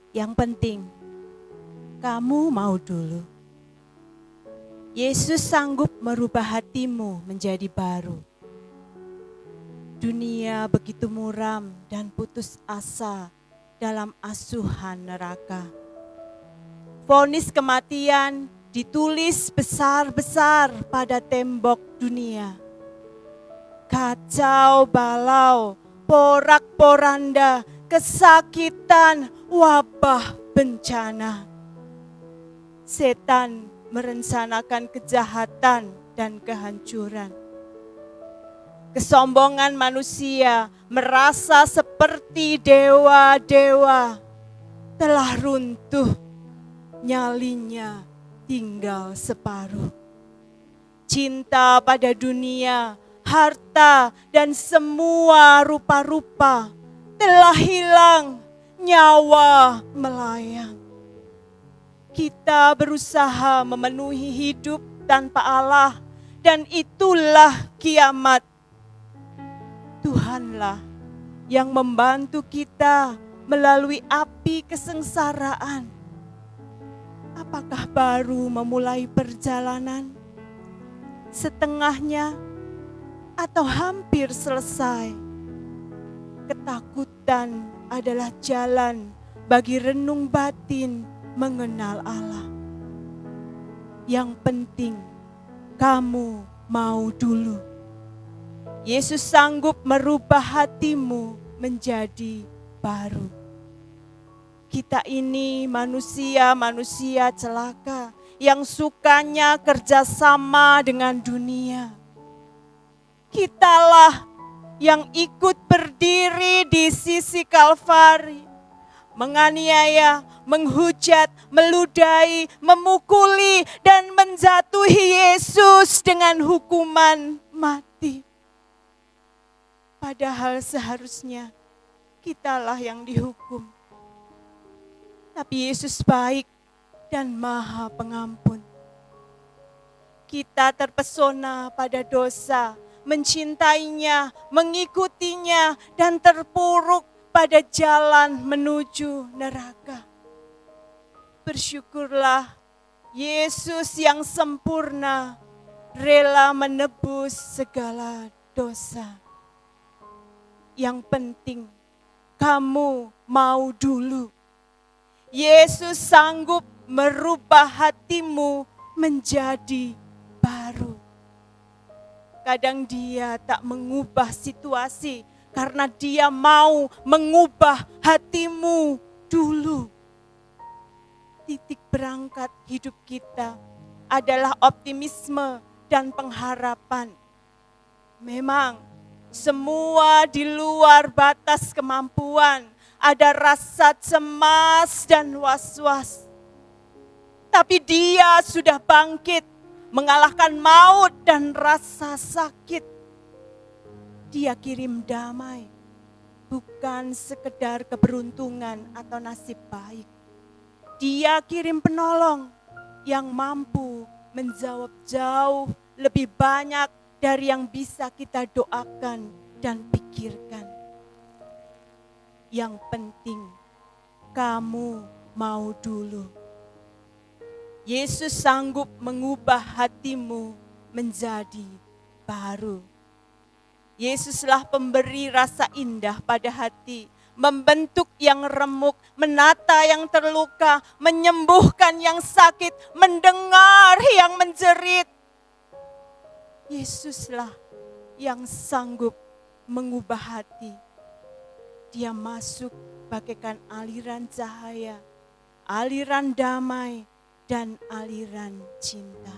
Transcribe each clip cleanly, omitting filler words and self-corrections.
Yang penting, kamu mau dulu. Yesus sanggup merubah hatimu menjadi baru. Dunia begitu muram dan putus asa dalam asuhan neraka. Vonis kematian ditulis besar-besar pada tembok dunia. Kacau balau, porak-poranda, kesakitan, wabah, bencana. Setan merencanakan kejahatan dan kehancuran. Kesombongan manusia merasa seperti dewa-dewa telah runtuh, nyalinya tinggal separuh. Cinta pada dunia, harta, dan semua rupa-rupa telah hilang, nyawa melayang. Kita berusaha memenuhi hidup tanpa Allah, dan itulah kiamat. Tuhanlah yang membantu kita melalui api kesengsaraan. Apakah baru memulai perjalanan? Setengahnya atau hampir selesai? Ketakutan adalah jalan bagi renung batin mengenal Allah. Yang penting kamu mau dulu. Yesus sanggup merubah hatimu menjadi baru. Kita ini manusia-manusia celaka yang sukanya kerjasama dengan dunia. Kitalah yang ikut berdiri di sisi Kalvari, menganiaya, menghujat, meludahi, memukuli, dan menjatuhi Yesus dengan hukuman mati. Padahal seharusnya kitalah yang dihukum. Tapi Yesus baik dan Maha Pengampun. Kita terpesona pada dosa, mencintainya, mengikutinya, dan terpuruk pada jalan menuju neraka. Bersyukurlah Yesus yang sempurna, rela menebus segala dosa. Yang penting kamu mau dulu. Yesus sanggup merubah hatimu menjadi baru. Kadang Dia tak mengubah situasi karena Dia mau mengubah hatimu dulu. Titik berangkat hidup kita adalah optimisme dan pengharapan. Memang semua di luar batas kemampuan. Ada rasa cemas dan was-was. Tapi Dia sudah bangkit, mengalahkan maut dan rasa sakit. Dia kirim damai, bukan sekedar keberuntungan atau nasib baik. Dia kirim penolong yang mampu menjawab jauh lebih banyak dari yang bisa kita doakan dan pikirkan. Yang penting kamu mau dulu. Yesus sanggup mengubah hatimu menjadi baru. Yesuslah pemberi rasa indah pada hati, membentuk yang remuk, menata yang terluka, menyembuhkan yang sakit, mendengar yang menjerit. Yesuslah yang sanggup mengubah hati. Dia masuk bagaikan aliran cahaya, aliran damai, dan aliran cinta.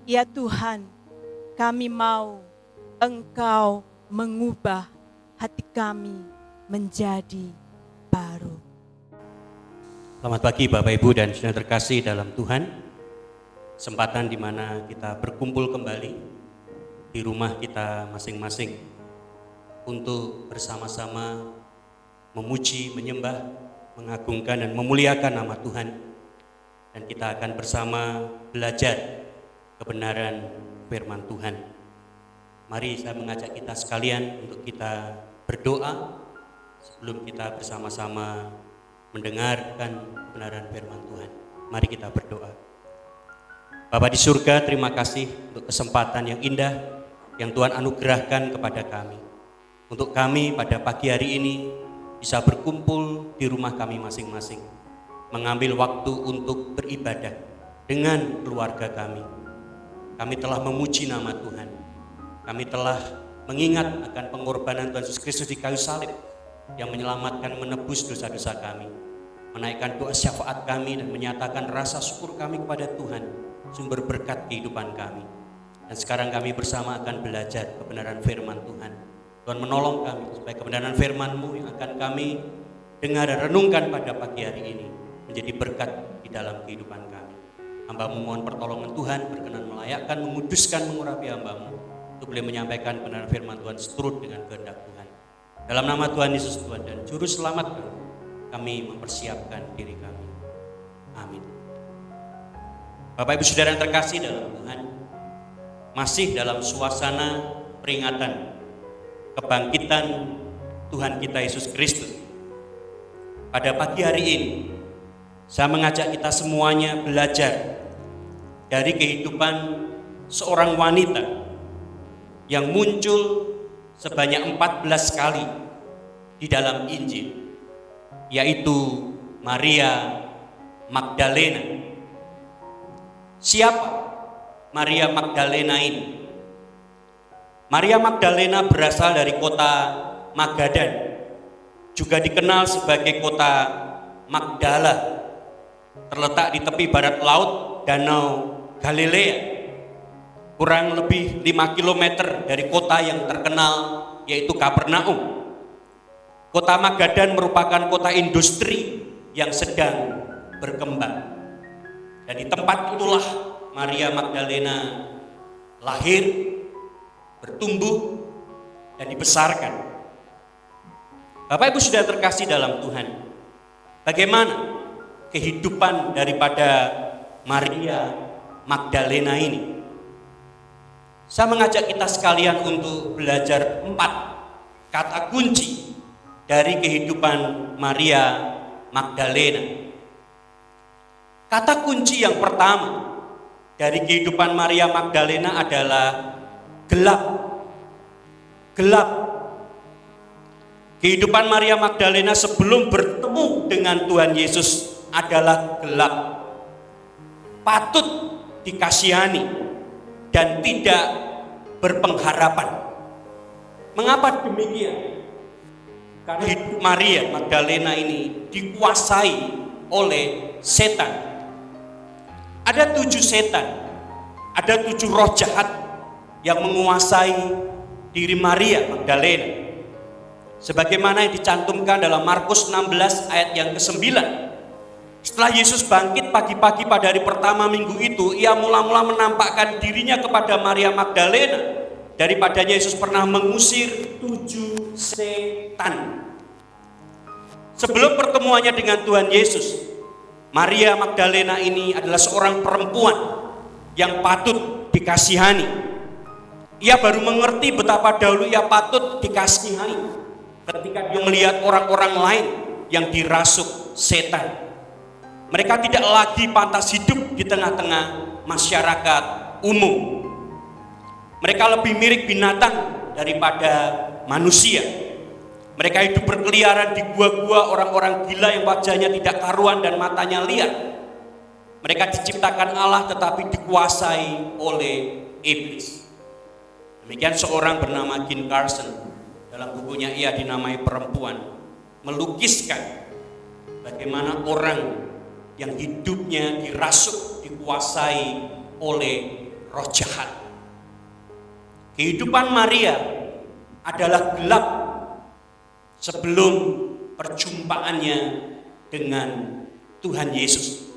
Ya Tuhan, kami mau Engkau mengubah hati kami menjadi baru. Selamat pagi Bapak Ibu dan saudara terkasih dalam Tuhan. Kesempatan di mana kita berkumpul kembali di rumah kita masing-masing untuk bersama-sama memuji, menyembah, mengagungkan dan memuliakan nama Tuhan. Dan kita akan bersama belajar kebenaran firman Tuhan. Mari saya mengajak kita sekalian untuk kita berdoa sebelum kita bersama-sama mendengarkan kebenaran firman Tuhan. Mari kita berdoa. Bapa di surga, terima kasih untuk kesempatan yang indah yang Tuhan anugerahkan kepada kami. Untuk kami pada pagi hari ini bisa berkumpul di rumah kami masing-masing, mengambil waktu untuk beribadah dengan keluarga kami. Kami telah memuji nama Tuhan. Kami telah mengingat akan pengorbanan Tuhan Yesus Kristus di kayu salib yang menyelamatkan, menebus dosa-dosa kami, menaikkan doa syafaat kami dan menyatakan rasa syukur kami kepada Tuhan, sumber berkat kehidupan kami. Dan sekarang kami bersama akan belajar kebenaran firman Tuhan. Tuhan menolong kami supaya kebenaran firman-Mu yang akan kami dengar dan renungkan pada pagi hari ini menjadi berkat di dalam kehidupan kami. Hamba-Mu mohon pertolongan Tuhan, berkenan melayakkan, menguduskan, mengurapi hamba-Mu untuk boleh menyampaikan kebenaran firman Tuhan seturut dengan kehendak Tuhan. Dalam nama Tuhan Yesus Tuhan dan Juru Selamat kami mempersiapkan diri kami. Amin. Bapak Ibu Saudara yang terkasih dalam Tuhan, masih dalam suasana peringatan kebangkitan Tuhan kita Yesus Kristus. Pada pagi hari ini, saya mengajak kita semuanya belajar dari kehidupan seorang wanita yang muncul sebanyak 14 kali di dalam Injil, yaitu Maria Magdalena. Siapa Maria Magdalena ini? Maria Magdalena berasal dari kota Magadan, juga dikenal sebagai kota Magdala, terletak di tepi barat laut Danau Galilea, kurang lebih 5 km dari kota yang terkenal yaitu Kapernaum. Kota Magadan merupakan kota industri yang sedang berkembang. Dan di tempat itulah Maria Magdalena lahir, bertumbuh, dan dibesarkan. Bapak Ibu sudah terkasih dalam Tuhan, bagaimana kehidupan daripada Maria Magdalena ini? Saya mengajak kita sekalian untuk belajar 4 kata kunci dari kehidupan Maria Magdalena. Kata kunci yang pertama dari kehidupan Maria Magdalena adalah gelap. Gelap. Kehidupan Maria Magdalena sebelum bertemu dengan Tuhan Yesus adalah gelap. Patut dikasihani dan tidak berpengharapan. Mengapa demikian? Karena hidup Maria Magdalena ini dikuasai oleh setan. Ada 7 setan, ada 7 roh jahat yang menguasai diri Maria Magdalena. Sebagaimana yang dicantumkan dalam Markus 16 ayat yang ke-9. Setelah Yesus bangkit pagi-pagi pada hari pertama minggu itu, ia mula-mula menampakkan dirinya kepada Maria Magdalena. Daripadanya Yesus pernah mengusir 7 setan. Sebelum pertemuannya dengan Tuhan Yesus, Maria Magdalena ini adalah seorang perempuan yang patut dikasihani. Ia baru mengerti betapa dahulu ia patut dikasihani ketika dia melihat orang-orang lain yang dirasuk setan. Mereka tidak lagi pantas hidup di tengah-tengah masyarakat umum. Mereka lebih mirip binatang daripada manusia. Mereka hidup berkeliaran di gua-gua orang-orang gila yang wajahnya tidak karuan dan matanya liar. Mereka diciptakan Allah tetapi dikuasai oleh iblis. Demikian seorang bernama Gene Carson dalam bukunya ia dinamai Perempuan melukiskan bagaimana orang yang hidupnya dirasuk, dikuasai oleh roh jahat. Kehidupan Maria adalah gelap sebelum perjumpaannya dengan Tuhan Yesus.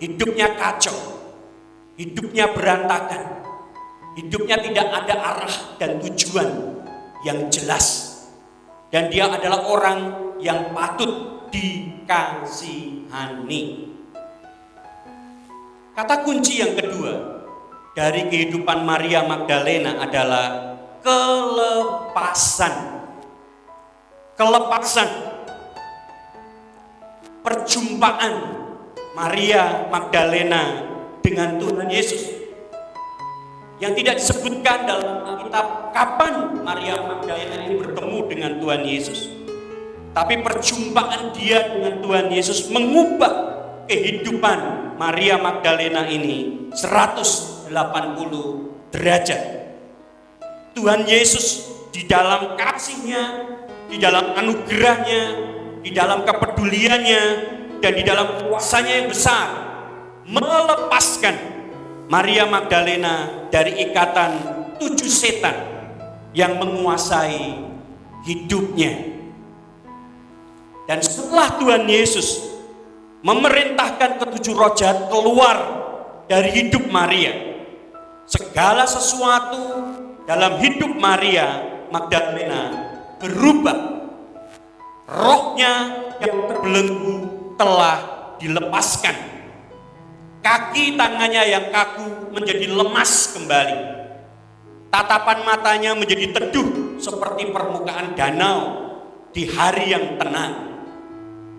Hidupnya kacau, hidupnya berantakan, hidupnya tidak ada arah dan tujuan yang jelas. Dan dia adalah orang yang patut dikasihani. Kata kunci yang kedua dari kehidupan Maria Magdalena adalah kelepasan. Kelepasan. perjumpaan Maria Magdalena dengan Tuhan Yesus. Yang tidak disebutkan dalam Alkitab kapan Maria Magdalena ini bertemu dengan Tuhan Yesus. Tapi perjumpaan dia dengan Tuhan Yesus mengubah kehidupan Maria Magdalena ini 180 derajat. Tuhan Yesus di dalam kasih-Nya, di dalam anugerah-Nya, di dalam kepeduliannya, dan di dalam kuasa-Nya yang besar, melepaskan Maria Magdalena dari ikatan 7 setan yang menguasai hidupnya. Dan setelah Tuhan Yesus memerintahkan ke-7 roh jahat keluar dari hidup Maria, segala sesuatu dalam hidup Maria Magdalena berubah. Rohnya yang terbelenggu telah dilepaskan. Kaki tangannya yang kaku menjadi lemas kembali. Tatapan matanya menjadi teduh seperti permukaan danau di hari yang tenang.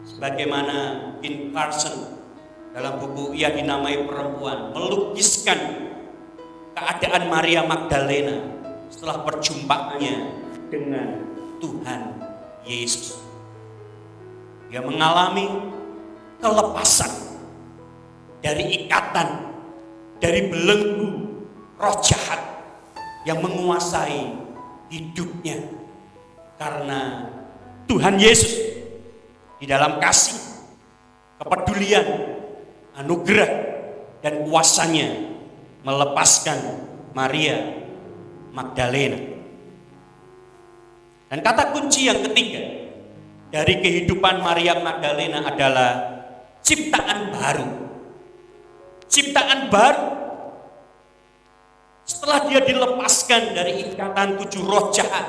Sebagaimana Kim Carson dalam buku Ia Dinamai Perempuan melukiskan keadaan Maria Magdalena setelah perjumpaannya dengan Tuhan Yesus. Dia mengalami kelepasan dari ikatan, dari belenggu roh jahat yang menguasai hidupnya. Karena Tuhan Yesus di dalam kasih, kepedulian, anugerah, dan kuasanya melepaskan Maria Magdalena. Dan kata kunci yang ketiga dari kehidupan Maria Magdalena adalah ciptaan baru. Ciptaan baru. Setelah dia dilepaskan dari ikatan 7 roh jahat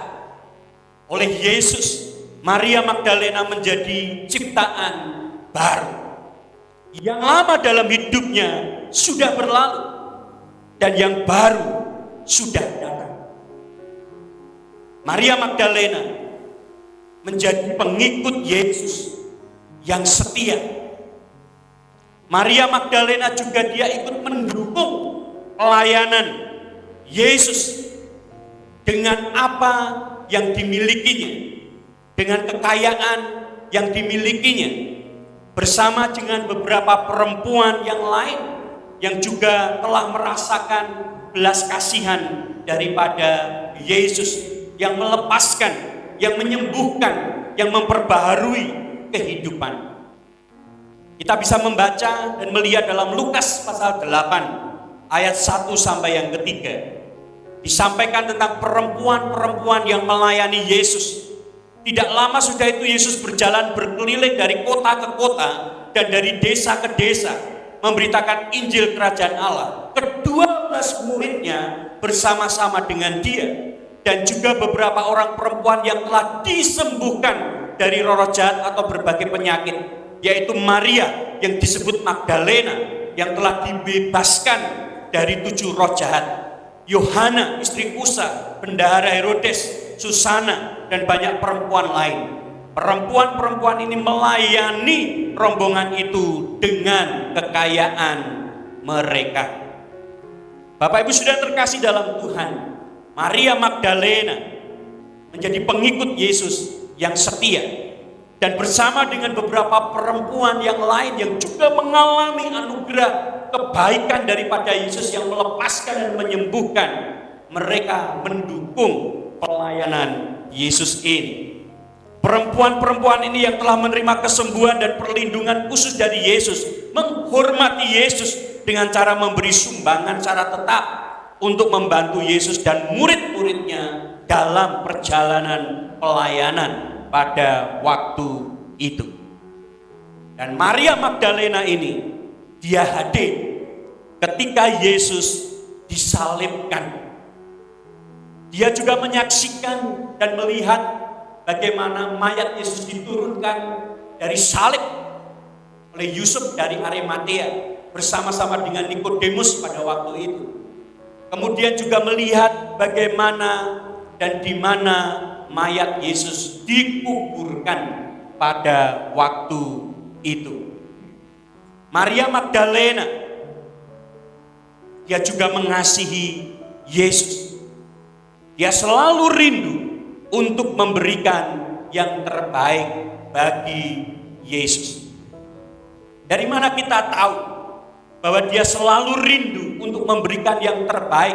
oleh Yesus, Maria Magdalena menjadi ciptaan baru. Yang lama dalam hidupnya sudah berlalu dan yang baru sudah datang. Maria Magdalena menjadi pengikut Yesus yang setia. Maria Magdalena juga dia ikut mendukung pelayanan Yesus dengan apa yang dimilikinya, dengan kekayaan yang dimilikinya, bersama dengan beberapa perempuan yang lain yang juga telah merasakan belas kasihan daripada Yesus, yang melepaskan, yang menyembuhkan, yang memperbaharui kehidupan. Kita bisa membaca dan melihat dalam Lukas pasal 8 ayat 1 sampai yang ketiga. Disampaikan tentang perempuan-perempuan yang melayani Yesus. Tidak lama sudah itu Yesus berjalan berkeliling dari kota ke kota dan dari desa ke desa memberitakan Injil Kerajaan Allah. Ke-12 muridnya bersama-sama dengan dia dan juga beberapa orang perempuan yang telah disembuhkan dari roh jahat atau berbagai penyakit, yaitu Maria yang disebut Magdalena yang telah dibebaskan dari 7 roh jahat, Yohana istri Kusa, bendahara Herodes, Susana, dan banyak perempuan lain. Perempuan-perempuan ini melayani rombongan itu dengan kekayaan mereka. Bapak Ibu sudah terkasih dalam Tuhan, Maria Magdalena menjadi pengikut Yesus yang setia, dan bersama dengan beberapa perempuan yang lain yang juga mengalami anugerah kebaikan daripada Yesus yang melepaskan dan menyembuhkan, mereka mendukung pelayanan Yesus ini. Perempuan-perempuan ini yang telah menerima kesembuhan dan perlindungan khusus dari Yesus menghormati Yesus dengan cara memberi sumbangan secara tetap untuk membantu Yesus dan murid-muridnya dalam perjalanan pelayanan pada waktu itu. Dan Maria Magdalena ini dia hadir ketika Yesus disalibkan. Dia juga menyaksikan dan melihat bagaimana mayat Yesus diturunkan dari salib oleh Yusuf dari Arimatea bersama-sama dengan Nikodemus pada waktu itu. Kemudian juga melihat bagaimana dan di mana mayat Yesus dikuburkan pada waktu itu. Maria Magdalena, dia juga mengasihi Yesus. Dia selalu rindu untuk memberikan yang terbaik bagi Yesus. Dari mana kita tahu bahwa dia selalu rindu untuk memberikan yang terbaik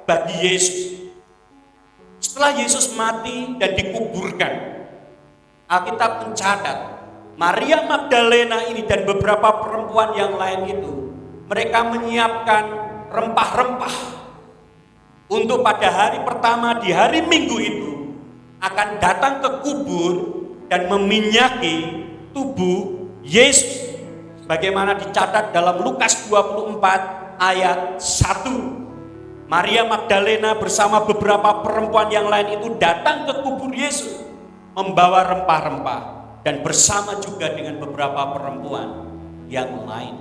bagi Yesus? Setelah Yesus mati dan dikuburkan, Alkitab mencatat Maria Magdalena ini dan beberapa perempuan yang lain itu, mereka menyiapkan rempah-rempah untuk pada hari pertama di hari Minggu itu akan datang ke kubur dan meminyaki tubuh Yesus. Bagaimana dicatat dalam Lukas 24 ayat 1. Maria Magdalena bersama beberapa perempuan yang lain itu datang ke kubur Yesus membawa rempah-rempah dan bersama juga dengan beberapa perempuan yang lain.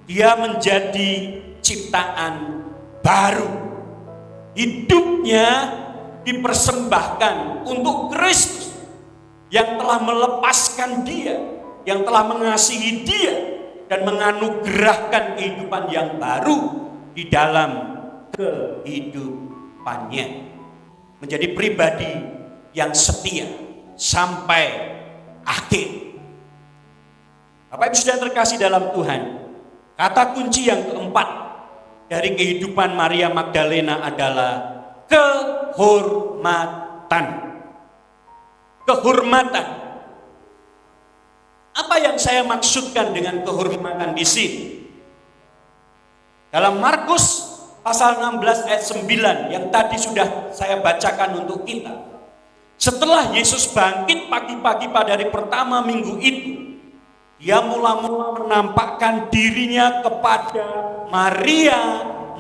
Dia menjadi ciptaan baru. Hidupnya dipersembahkan untuk Kristus yang telah melepaskan dia, yang telah mengasihi dia dan menganugerahkan kehidupan yang baru di dalam kehidupannya. Menjadi pribadi yang setia sampai akhir. Bapak Ibu Saudara terkasih dalam Tuhan, kata kunci yang keempat dari kehidupan Maria Magdalena adalah kehormatan. Kehormatan. Apa yang saya maksudkan dengan kehormatan di sini? Dalam Markus pasal 16 ayat 9 yang tadi sudah saya bacakan untuk kita. Setelah Yesus bangkit pagi-pagi pada hari pertama minggu itu, dia mula-mula menampakkan dirinya kepada Maria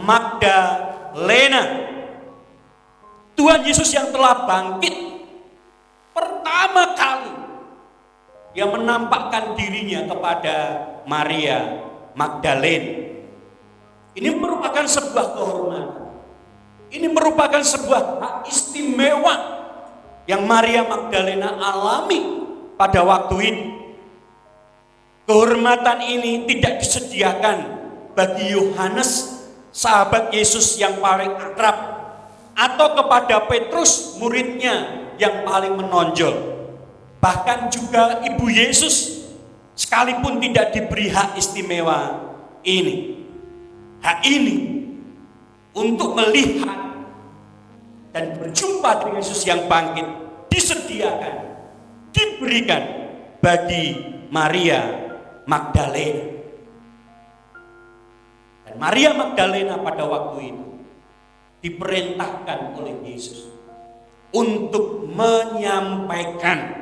Magdalena. Tuhan Yesus yang telah bangkit pertama kali dia menampakkan dirinya kepada Maria Magdalena. Ini merupakan sebuah kehormatan. Ini merupakan sebuah hak istimewa yang Maria Magdalena alami pada waktu itu. Kehormatan ini tidak disediakan bagi Yohanes, sahabat Yesus yang paling akrab, atau kepada Petrus, muridnya yang paling menonjol. Bahkan juga Ibu Yesus sekalipun tidak diberi hak istimewa ini. Hak ini untuk melihat dan berjumpa dengan Yesus yang bangkit disediakan, diberikan bagi Maria Magdalena. Dan Maria Magdalena pada waktu itu diperintahkan oleh Yesus untuk menyampaikan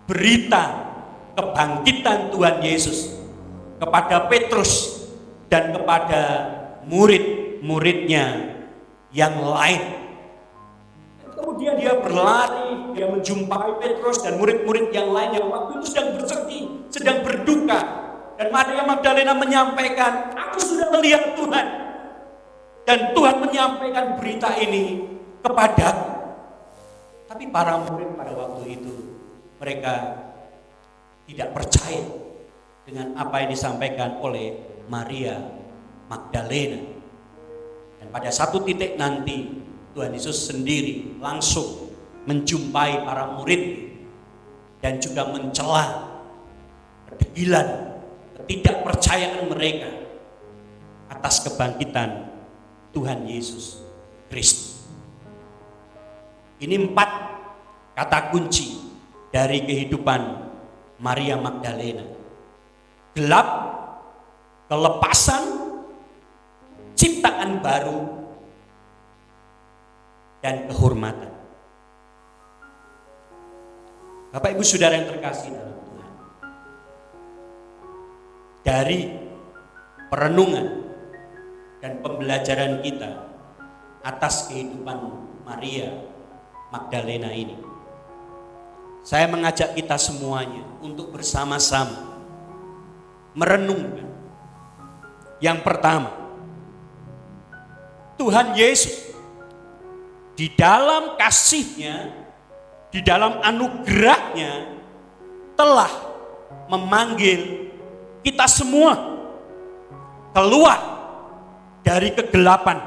berita kebangkitan Tuhan Yesus kepada Petrus dan kepada murid-muridnya yang lain. Kemudian dia berlari, dia menjumpai Petrus dan murid-murid yang lain yang waktu itu sedang bersedih, sedang berduka. Dan Maria Magdalena menyampaikan, aku sudah melihat Tuhan. Dan Tuhan menyampaikan berita ini kepadaku. Tapi para murid pada waktu itu, mereka tidak percaya dengan apa yang disampaikan oleh Maria Magdalena. Dan pada satu titik nanti Tuhan Yesus sendiri langsung menjumpai para murid dan juga mencela kedegilan, ketidakpercayaan mereka atas kebangkitan Tuhan Yesus Kristus. Ini 4 kata kunci dari kehidupan Maria Magdalena. Gelap, kelepasan, ciptaan baru, dan kehormatan. Bapak Ibu Saudara yang terkasih dalam Tuhan, dari perenungan dan pembelajaran kita atas kehidupan Maria Magdalena ini, saya mengajak kita semuanya untuk bersama-sama merenungkan. Yang pertama, Tuhan Yesus di dalam kasih-Nya, di dalam anugerah-Nya telah memanggil kita semua keluar dari kegelapan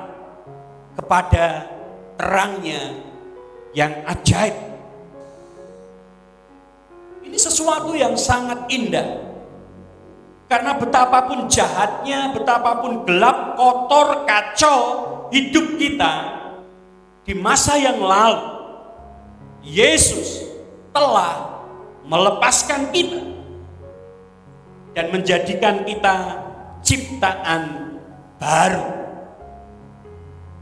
kepada terangnya yang ajaib. Ini sesuatu yang sangat indah. Karena betapapun jahatnya, betapapun gelap, kotor, kacau hidup kita di masa yang lalu, Yesus telah melepaskan kita dan menjadikan kita ciptaan baru.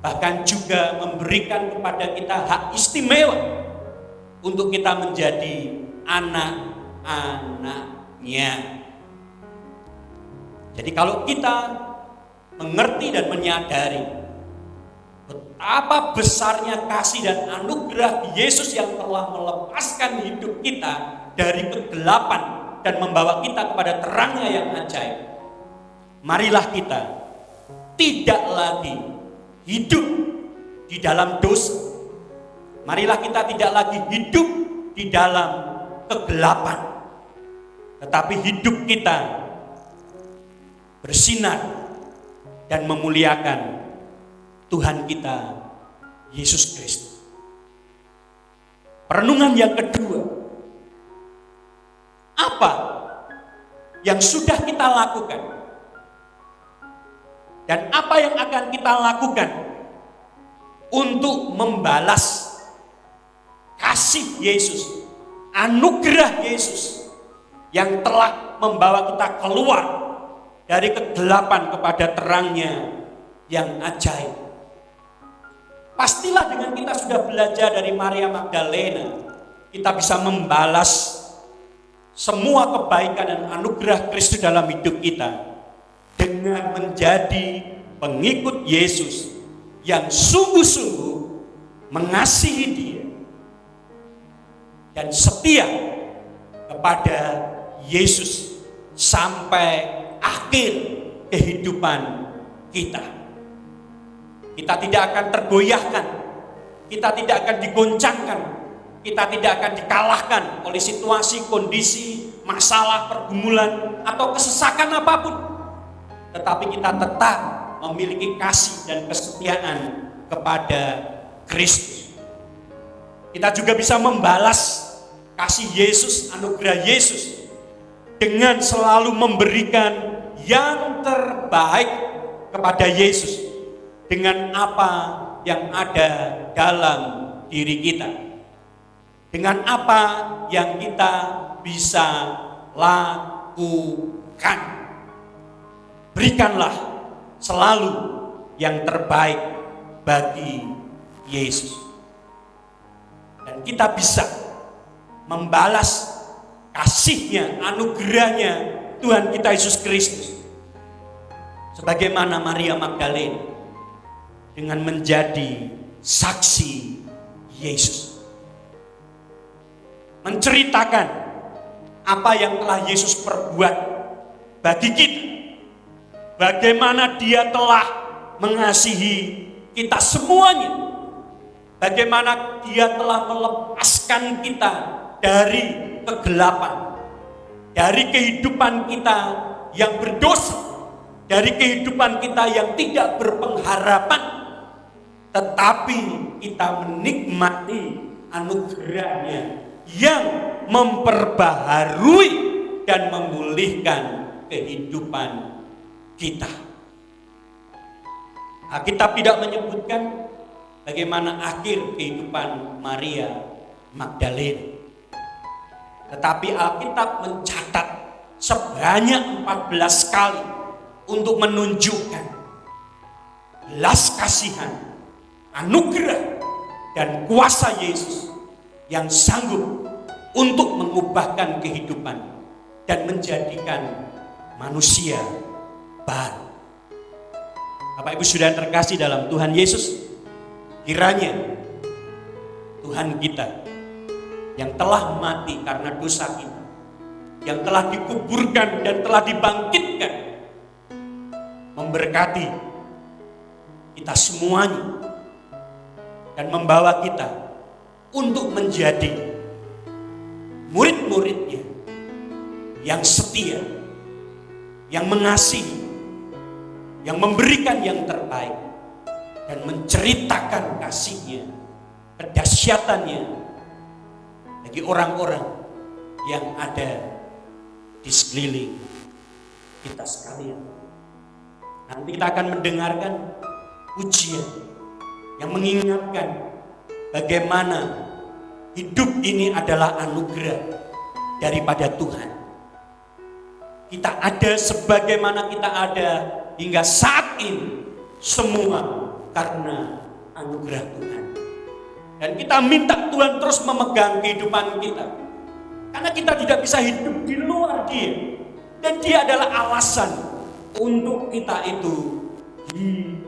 Bahkan juga memberikan kepada kita hak istimewa untuk kita menjadi anak-anaknya. Jadi kalau kita mengerti dan menyadari betapa besarnya kasih dan anugerah Yesus yang telah melepaskan hidup kita dari kegelapan dan membawa kita kepada terangnya yang ajaib, marilah kita tidak lagi hidup di dalam dosa. Marilah kita tidak lagi hidup di dalam kegelapan, tetapi hidup kita bersinar dan memuliakan Tuhan kita Yesus Kristus. Perenungan yang kedua, apa yang sudah kita lakukan dan apa yang akan kita lakukan untuk membalas kasih Yesus, anugerah Yesus yang telah membawa kita keluar dari kegelapan kepada terangnya yang ajaib. Pastilah dengan kita sudah belajar dari Maria Magdalena, kita bisa membalas semua kebaikan dan anugerah Kristus dalam hidup kita dengan menjadi pengikut Yesus yang sungguh-sungguh mengasihi Dia dan setia kepada Yesus sampai akhir kehidupan kita. Kita tidak akan tergoyahkan, kita tidak akan digoncangkan, kita tidak akan dikalahkan oleh situasi, kondisi, masalah, pergumulan, atau kesesakan apapun. Tetapi kita tetap memiliki kasih dan kesetiaan kepada Kristus. Kita juga bisa membalas kasih Yesus, anugerah Yesus, dengan selalu memberikan yang terbaik kepada Yesus dengan apa yang ada dalam diri kita, dengan apa yang kita bisa lakukan. Berikanlah selalu yang terbaik bagi Yesus, dan kita bisa membalas kasih-Nya, anugerah-Nya Tuhan kita Yesus Kristus sebagaimana Maria Magdalena dengan menjadi saksi Yesus, menceritakan apa yang telah Yesus perbuat bagi kita, bagaimana Dia telah mengasihi kita semuanya, bagaimana Dia telah melepaskan kita dari kegelapan, dari kehidupan kita yang berdosa, dari kehidupan kita yang tidak berpengharapan, tetapi kita menikmati anugerah-Nya yang memperbaharui dan memulihkan kehidupan kita. Alkitab tidak menyebutkan bagaimana akhir kehidupan Maria Magdalena, tetapi Alkitab mencatat sebanyak 14 kali untuk menunjukkan belas kasihan, anugerah, dan kuasa Yesus yang sanggup untuk mengubahkan kehidupan dan menjadikan manusia baru. Bapak Ibu Saudara terkasih dalam Tuhan Yesus, kiranya Tuhan kita yang telah mati karena dosa kita, yang telah dikuburkan dan telah dibangkitkan, memberkati kita semuanya dan membawa kita untuk menjadi murid-muridnya yang setia, yang mengasihi, yang memberikan yang terbaik, dan menceritakan kasih-Nya, kedahsyatannya bagi orang-orang yang ada di sekeliling kita sekalian. Nanti kita akan mendengarkan pujian yang mengingatkan bagaimana hidup ini adalah anugerah daripada Tuhan. Kita ada sebagaimana kita ada hingga saat ini semua karena anugerah Tuhan. Dan kita minta Tuhan terus memegang kehidupan kita. Karena kita tidak bisa hidup di luar Dia. Dan Dia adalah alasan untuk kita itu hidup.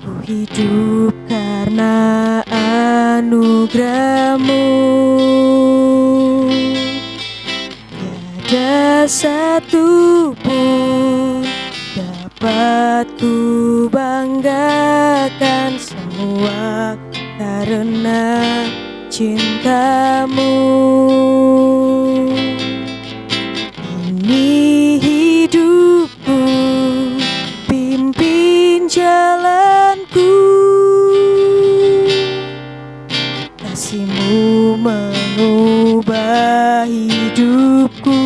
Ku hidup karena anugerah-Mu. Tiada satu pun dapat ku banggakan, semua karena cinta-Mu. Ini hidupku, pimpin jalanku. Kasih-Mu mengubah hidupku.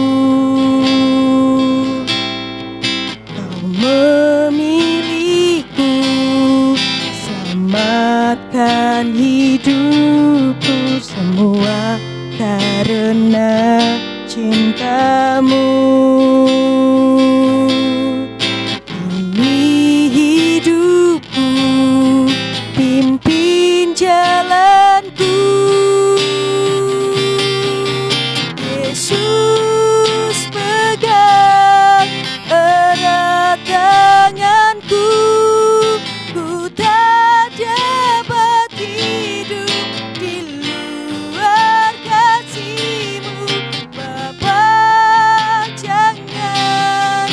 Kau memilihku, selamatkan hidupku, semua karena cinta-Mu. Ini hidupku, pimpin jalanku. Yesus pegang erat tanganku. Ku tak dapat hidup di luar kasih-Mu. Bapa, jangan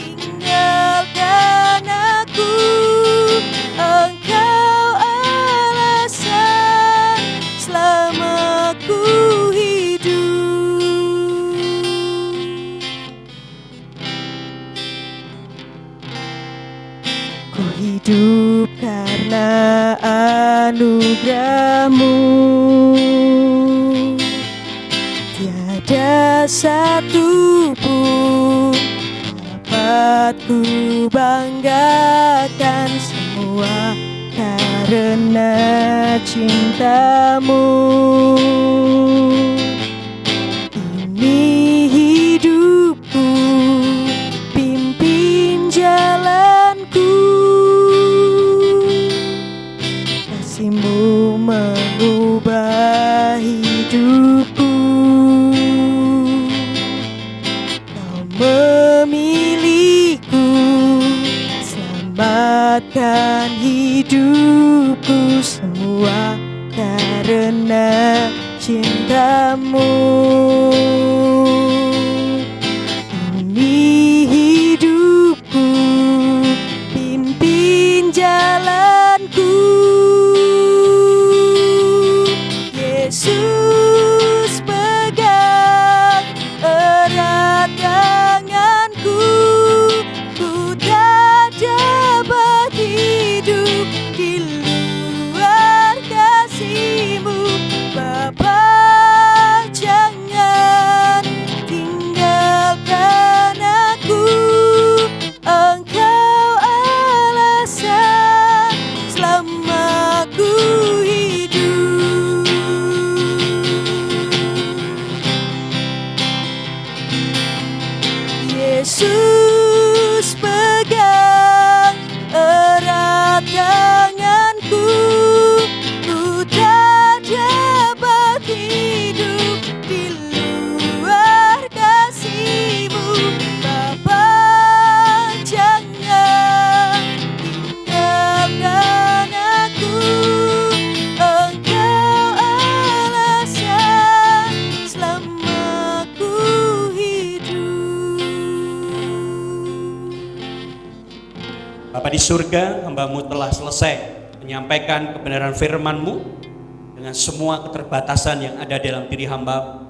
tinggalkan aku. Engkau alasan selama ku hidup. Ku hidup karena anugerah-Mu. Tiada satu pun dapat ku banggakan, semua karena cinta-Mu. Ini hidupku, pimpin jalanku. Kasih-Mu mengubah hidupku. Kau memilihku, selamatkan hidupku, semua karena cinta-Mu. Ini hidupku, pimpin jalanku. Yesus pegang erat tanganku. Ku tak dapat hidup di luar kasih-Mu. Bapa, jangan surga, hamba-Mu telah selesai menyampaikan kebenaran firman-Mu dengan semua keterbatasan yang ada dalam diri hamba,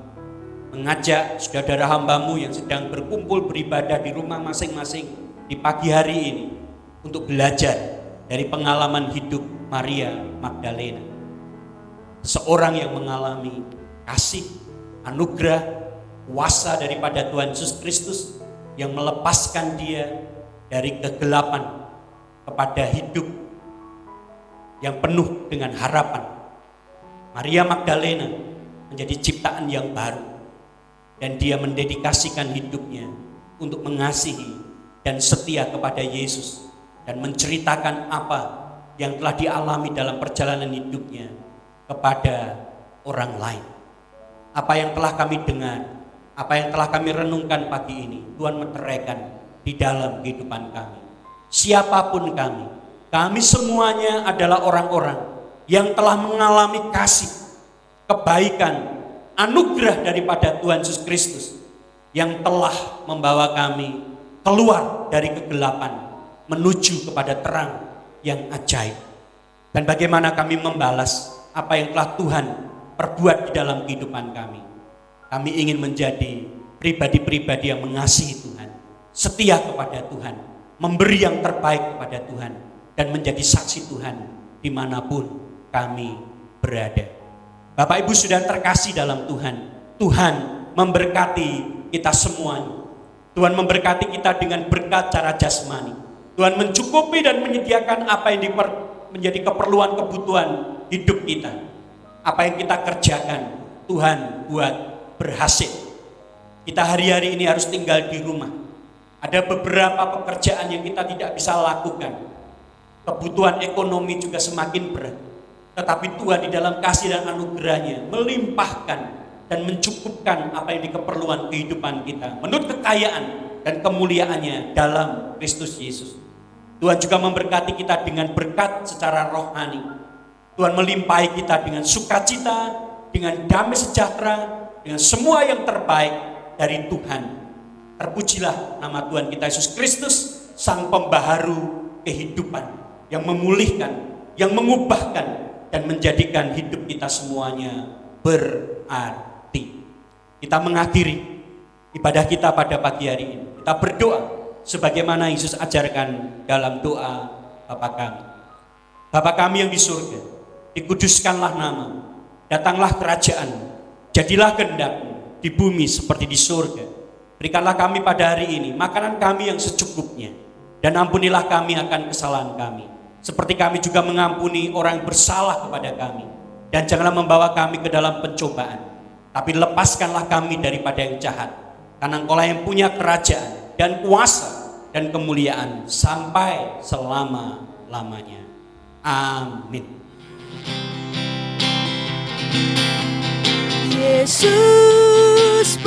mengajak saudara hamba-Mu yang sedang berkumpul beribadah di rumah masing-masing di pagi hari ini untuk belajar dari pengalaman hidup Maria Magdalena, seorang yang mengalami kasih, anugerah, kuasa daripada Tuhan Yesus Kristus yang melepaskan dia dari kegelapan kepada hidup yang penuh dengan harapan. Maria Magdalena menjadi ciptaan yang baru dan dia mendedikasikan hidupnya untuk mengasihi dan setia kepada Yesus dan menceritakan apa yang telah dialami dalam perjalanan hidupnya kepada orang lain. Apa yang telah kami dengar, apa yang telah kami renungkan pagi ini, Tuhan meteraikan di dalam kehidupan kami. Siapapun kami semuanya adalah orang-orang yang telah mengalami kasih, kebaikan, anugerah daripada Tuhan Yesus Kristus yang telah membawa kami keluar dari kegelapan menuju kepada terang yang ajaib. Dan bagaimana kami membalas apa yang telah Tuhan perbuat di dalam kehidupan kami. Kami ingin menjadi pribadi-pribadi yang mengasihi Tuhan, setia kepada Tuhan, memberi yang terbaik kepada Tuhan, dan menjadi saksi Tuhan dimanapun kami berada. Bapak Ibu sudah terkasih dalam Tuhan, Tuhan memberkati kita semuanya. Tuhan memberkati kita dengan berkat cara jasmani. Tuhan mencukupi dan menyediakan apa yang menjadi keperluan kebutuhan hidup kita. Apa yang kita kerjakan, Tuhan buat berhasil. Kita hari-hari ini harus tinggal di rumah. Ada beberapa pekerjaan yang kita tidak bisa lakukan. Kebutuhan ekonomi juga semakin berat. Tetapi Tuhan di dalam kasih dan anugerahnya melimpahkan dan mencukupkan apa yang di keperluan kehidupan kita menurut kekayaan dan kemuliaannya dalam Kristus Yesus. Tuhan juga memberkati kita dengan berkat secara rohani. Tuhan melimpahi kita dengan sukacita, dengan damai sejahtera, dengan semua yang terbaik dari Tuhan. Terpujilah nama Tuhan kita Yesus Kristus, Sang Pembaharu kehidupan, yang memulihkan, yang mengubahkan, dan menjadikan hidup kita semuanya berarti. Kita mengakhiri ibadah kita pada pagi hari ini. Kita berdoa sebagaimana Yesus ajarkan dalam doa Bapa kami. Bapa kami yang di surga, dikuduskanlah nama, datanglah kerajaan, jadilah kehendak-Mu di bumi seperti di surga. Berikanlah kami pada hari ini makanan kami yang secukupnya, dan ampunilah kami akan kesalahan kami, seperti kami juga mengampuni orang yang bersalah kepada kami. Dan janganlah membawa kami ke dalam pencobaan, tapi lepaskanlah kami daripada yang jahat. Karena Engkaulah yang punya kerajaan dan kuasa dan kemuliaan sampai selama-lamanya. Amin. Yesus